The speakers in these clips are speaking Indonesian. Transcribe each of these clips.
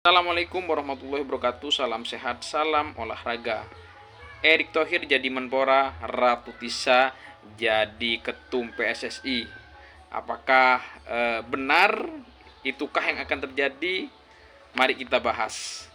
Assalamualaikum warahmatullahi wabarakatuh. Salam sehat, salam olahraga. Erick Thohir jadi Menpora, Ratu Tisa jadi Ketum PSSI. Apakah benar? Itukah yang akan terjadi? Mari kita bahas.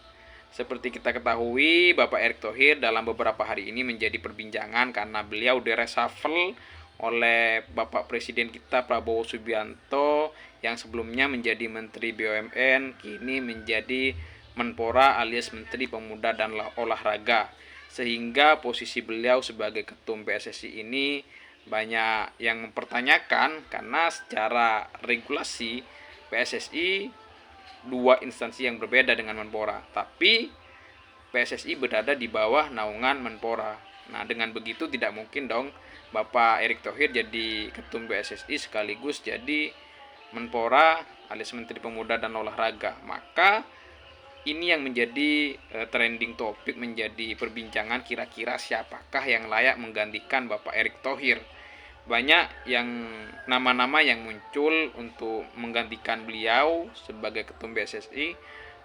Seperti kita ketahui, Bapak Erick Thohir dalam beberapa hari ini menjadi perbincangan karena beliau direshuffle oleh Bapak Presiden kita Prabowo Subianto yang sebelumnya menjadi Menteri BUMN, kini menjadi Menpora alias Menteri Pemuda dan Olahraga. Sehingga posisi beliau sebagai Ketum PSSI ini banyak yang mempertanyakan karena secara regulasi PSSI dua instansi yang berbeda dengan Menpora, tapi PSSI berada di bawah naungan Menpora. Nah, dengan begitu tidak mungkin dong Bapak Erick Thohir jadi Ketum PSSI sekaligus jadi Menpora alias Menteri Pemuda dan Olahraga. Maka ini yang menjadi trending topik, menjadi perbincangan, kira-kira siapakah yang layak menggantikan Bapak Erick Thohir. Banyak yang nama-nama yang muncul untuk menggantikan beliau sebagai Ketum PSSI.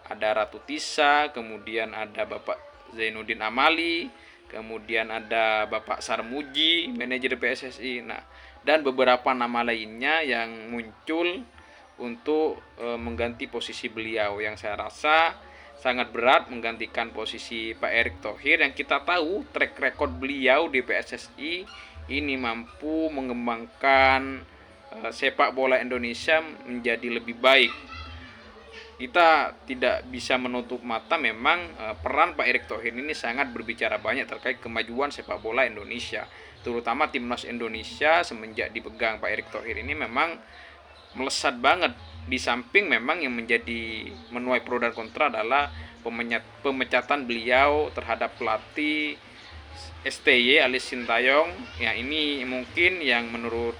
Ada Ratu Tisa, kemudian ada Bapak Zainuddin Amali, kemudian ada Bapak Sarmuji, manajer PSSI. Nah, dan beberapa nama lainnya yang muncul untuk mengganti posisi beliau, yang saya rasa sangat berat menggantikan posisi Pak Erick Thohir yang kita tahu track record beliau di PSSI ini mampu mengembangkan sepak bola Indonesia menjadi lebih baik. Kita tidak bisa menutup mata, memang peran Pak Erick Thohir ini sangat berbicara banyak terkait kemajuan sepak bola Indonesia, terutama timnas Indonesia semenjak dipegang Pak Erick Thohir ini memang melesat banget. Di samping memang yang menjadi menuai pro dan kontra adalah pemecatan beliau terhadap pelatih STY alias Sintayong. Ya, ini mungkin yang menurut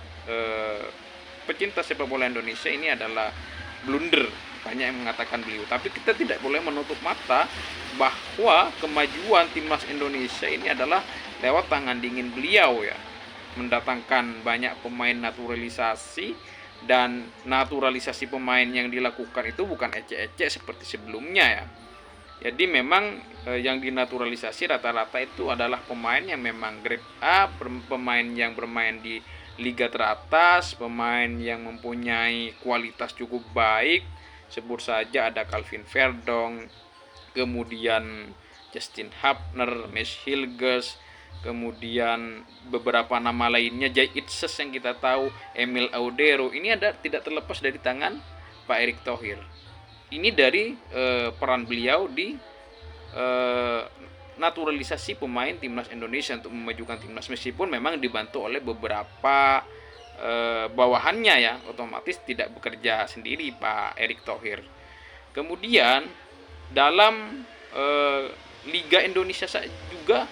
pecinta sepak bola Indonesia ini adalah blunder, banyak yang mengatakan beliau. Tapi kita tidak boleh menutup mata bahwa kemajuan timnas Indonesia ini adalah lewat tangan dingin beliau ya, mendatangkan banyak pemain naturalisasi, dan naturalisasi pemain yang dilakukan itu bukan ecek-ecek seperti sebelumnya ya. Jadi memang yang dinaturalisasi rata-rata itu adalah pemain yang memang grade A, pemain yang bermain di liga teratas, pemain yang mempunyai kualitas cukup baik. Sebut saja ada Calvin Verdong, kemudian Justin Hapner, Mesh Hilgers, kemudian beberapa nama lainnya, Jay Itses yang kita tahu, Emil Audero. Ini ada tidak terlepas dari tangan Pak Erick Thohir. Ini dari peran beliau di naturalisasi pemain timnas Indonesia untuk memajukan timnas, meskipun memang dibantu oleh beberapa bawahannya ya, otomatis tidak bekerja sendiri Pak Erick Thohir. Kemudian dalam Liga Indonesia juga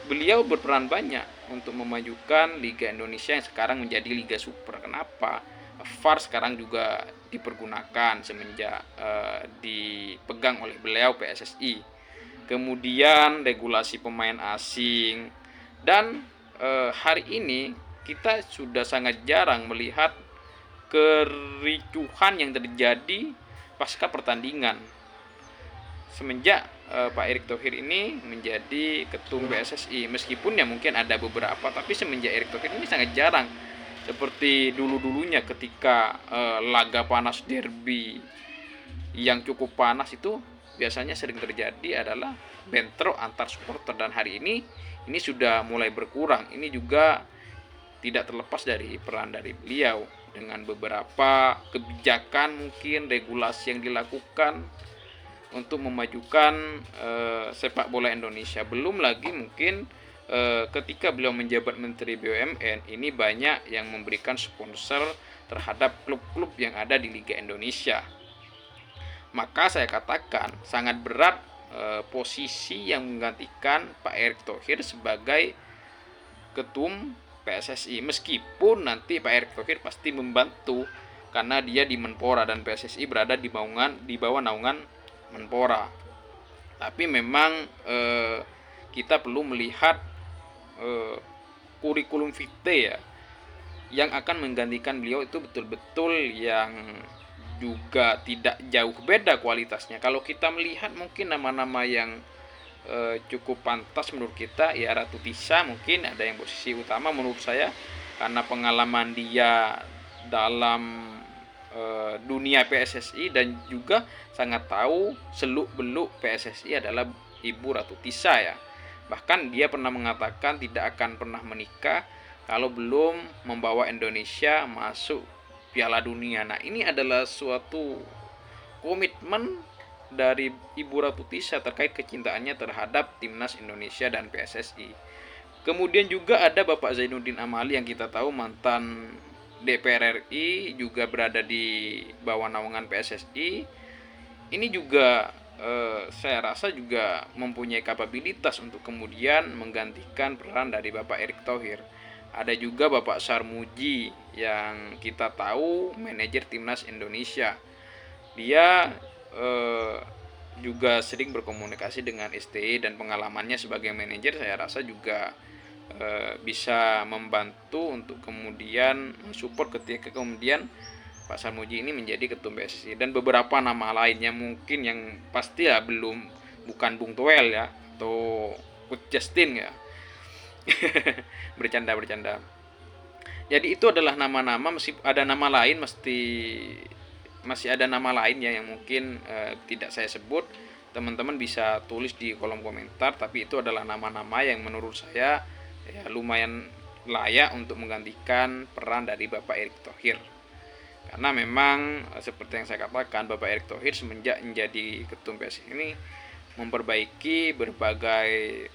beliau berperan banyak untuk memajukan Liga Indonesia yang sekarang menjadi Liga Super. Kenapa? VAR sekarang juga dipergunakan semenjak dipegang oleh beliau PSSI. Kemudian regulasi pemain asing, dan hari ini kita sudah sangat jarang melihat kericuhan yang terjadi pasca pertandingan semenjak Pak Erick Thohir ini menjadi Ketum PSSI. Meskipun ya mungkin ada beberapa, tapi semenjak Erick Thohir ini sangat jarang seperti dulu-dulunya ketika laga panas derby yang cukup panas itu biasanya sering terjadi adalah bentrok antar supporter, dan hari ini sudah mulai berkurang. Ini juga tidak terlepas dari peran dari beliau dengan beberapa kebijakan, mungkin regulasi yang dilakukan untuk memajukan sepak bola Indonesia. Belum lagi mungkin ketika beliau menjabat Menteri BUMN ini banyak yang memberikan sponsor terhadap klub-klub yang ada di Liga Indonesia. Maka saya katakan sangat berat posisi yang menggantikan Pak Erick Thohir sebagai Ketum PSSI, meskipun nanti Pak Erick Thohir pasti membantu karena dia di Menpora dan PSSI berada di bawah naungan Menpora. Tapi memang kita perlu melihat kurikulum vitae ya, yang akan menggantikan beliau itu betul-betul yang juga tidak jauh beda kualitasnya. Kalau kita melihat mungkin nama-nama yang cukup pantas menurut kita ya Ratu Tisa mungkin ada yang posisi utama menurut saya, karena pengalaman dia dalam dunia PSSI dan juga sangat tahu seluk-beluk PSSI adalah Ibu Ratu Tisa ya. Bahkan dia pernah mengatakan tidak akan pernah menikah kalau belum membawa Indonesia masuk Piala Dunia. Nah, ini adalah suatu komitmen dari Ibu Ratu Tisa terkait kecintaannya terhadap Timnas Indonesia dan PSSI. Kemudian juga ada Bapak Zainuddin Amali yang kita tahu mantan DPR RI, juga berada di bawah naungan PSSI. Ini juga saya rasa juga mempunyai kapabilitas untuk kemudian menggantikan peran dari Bapak Erick Thohir. Ada juga Bapak Sarmuji yang kita tahu manajer Timnas Indonesia. Dia juga sering berkomunikasi dengan STY dan pengalamannya sebagai manajer saya rasa juga bisa membantu untuk kemudian support ketika kemudian Pak Sarmuji ini menjadi ketum PSSI, dan beberapa nama lainnya mungkin yang pasti ya bukan Bung Toel ya atau Coach Justin ya. bercanda. Jadi itu adalah nama-nama, masih ada nama lain, masih ada nama lain ya yang mungkin tidak saya sebut. Teman-teman bisa tulis di kolom komentar, tapi itu adalah nama-nama yang menurut saya ya lumayan layak untuk menggantikan peran dari Bapak Erick Thohir. Karena memang seperti yang saya katakan, Bapak Erick Thohir semenjak menjadi ketum PSSI ini memperbaiki berbagai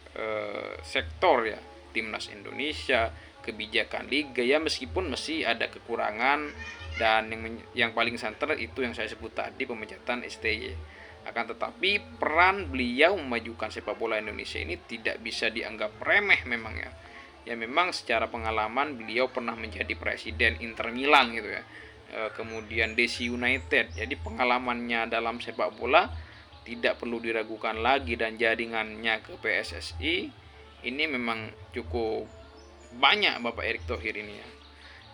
sektor ya, Timnas Indonesia, kebijakan liga ya, meskipun masih ada kekurangan, dan yang paling santer itu yang saya sebut tadi, pemecatan STY. Akan tetapi peran beliau memajukan sepak bola Indonesia ini tidak bisa dianggap remeh memang ya. Ya memang secara pengalaman beliau pernah menjadi presiden Inter Milan gitu ya. Kemudian DC United. Jadi pengalamannya dalam sepak bola tidak perlu diragukan lagi, dan jaringannya ke PSSI ini memang cukup banyak Bapak Erick Thohir ini ya.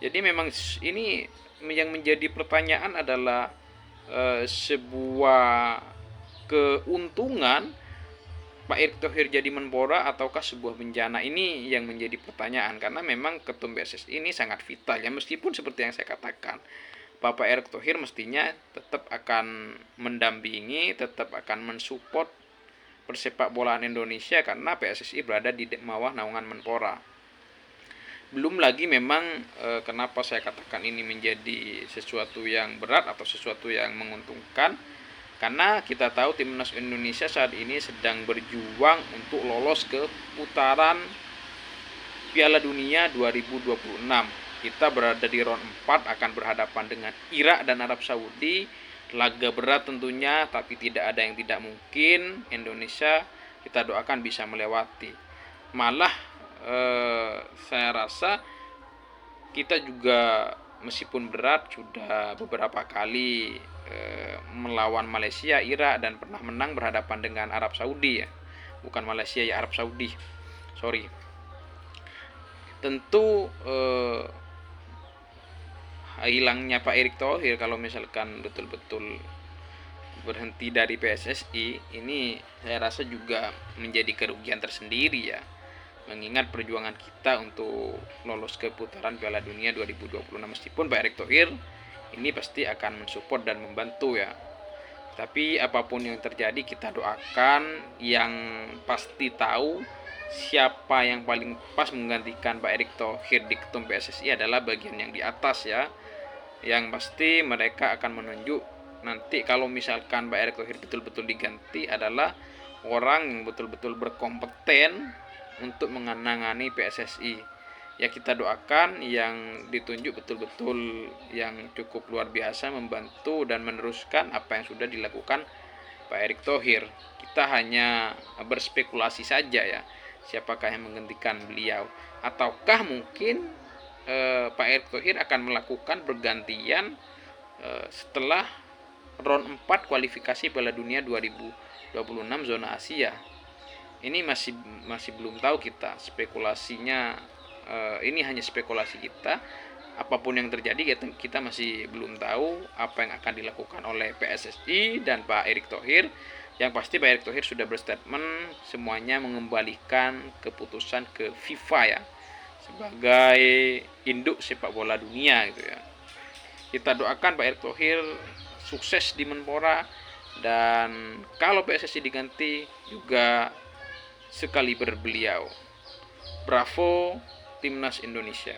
Jadi memang ini yang menjadi pertanyaan adalah sebuah keuntungan Pak Erick Thohir jadi Menpora ataukah sebuah bencana, ini yang menjadi pertanyaan. Karena memang ketum PSSI ini sangat vital ya, meskipun seperti yang saya katakan Bapak Erick Thohir mestinya tetap akan mendampingi, tetap akan mensupport persepak bolaan Indonesia karena PSSI berada di bawah naungan Menpora. Belum lagi memang kenapa saya katakan ini menjadi sesuatu yang berat atau sesuatu yang menguntungkan, karena kita tahu Timnas Indonesia saat ini sedang berjuang untuk lolos ke putaran Piala Dunia 2026. Kita berada di round 4, akan berhadapan dengan Irak dan Arab Saudi. Laga berat tentunya, tapi tidak ada yang tidak mungkin. Indonesia kita doakan bisa melewati. Malah saya rasa kita juga meskipun berat sudah beberapa kali melawan Malaysia, Irak, dan pernah menang berhadapan dengan Arab Saudi ya. Bukan Malaysia ya, Arab Saudi. Sorry. Tentu hilangnya Pak Erick Thohir kalau misalkan betul-betul berhenti dari PSSI ini saya rasa juga menjadi kerugian tersendiri ya. Mengingat perjuangan kita untuk lolos ke putaran Piala Dunia 2026, meskipun Pak Erick Thohir ini pasti akan mensupport dan membantu ya. Tapi apapun yang terjadi kita doakan, yang pasti tahu siapa yang paling pas menggantikan Pak Erick Thohir di ketum PSSI adalah bagian yang di atas ya. Yang pasti mereka akan menunjuk nanti kalau misalkan Pak Erick Thohir betul-betul diganti adalah orang yang betul-betul berkompeten untuk menangani PSSI. Ya kita doakan yang ditunjuk betul-betul yang cukup luar biasa membantu dan meneruskan apa yang sudah dilakukan Pak Erick Thohir. Kita hanya berspekulasi saja ya, siapakah yang menggantikan beliau, ataukah mungkin Pak Erick Thohir akan melakukan pergantian setelah round 4 kualifikasi Piala Dunia 2026 zona Asia. Ini masih belum tahu kita, spekulasinya ini hanya spekulasi kita, apapun yang terjadi, kita masih belum tahu apa yang akan dilakukan oleh PSSI dan Pak Erick Thohir. Yang pasti Pak Erick Thohir sudah berstatement semuanya mengembalikan keputusan ke FIFA ya, sebagai induk sepak bola dunia gitu ya. Kita doakan Pak Erick Thohir sukses di Menpora, dan kalau PSSI diganti juga sekaliber beliau. Bravo Timnas Indonesia.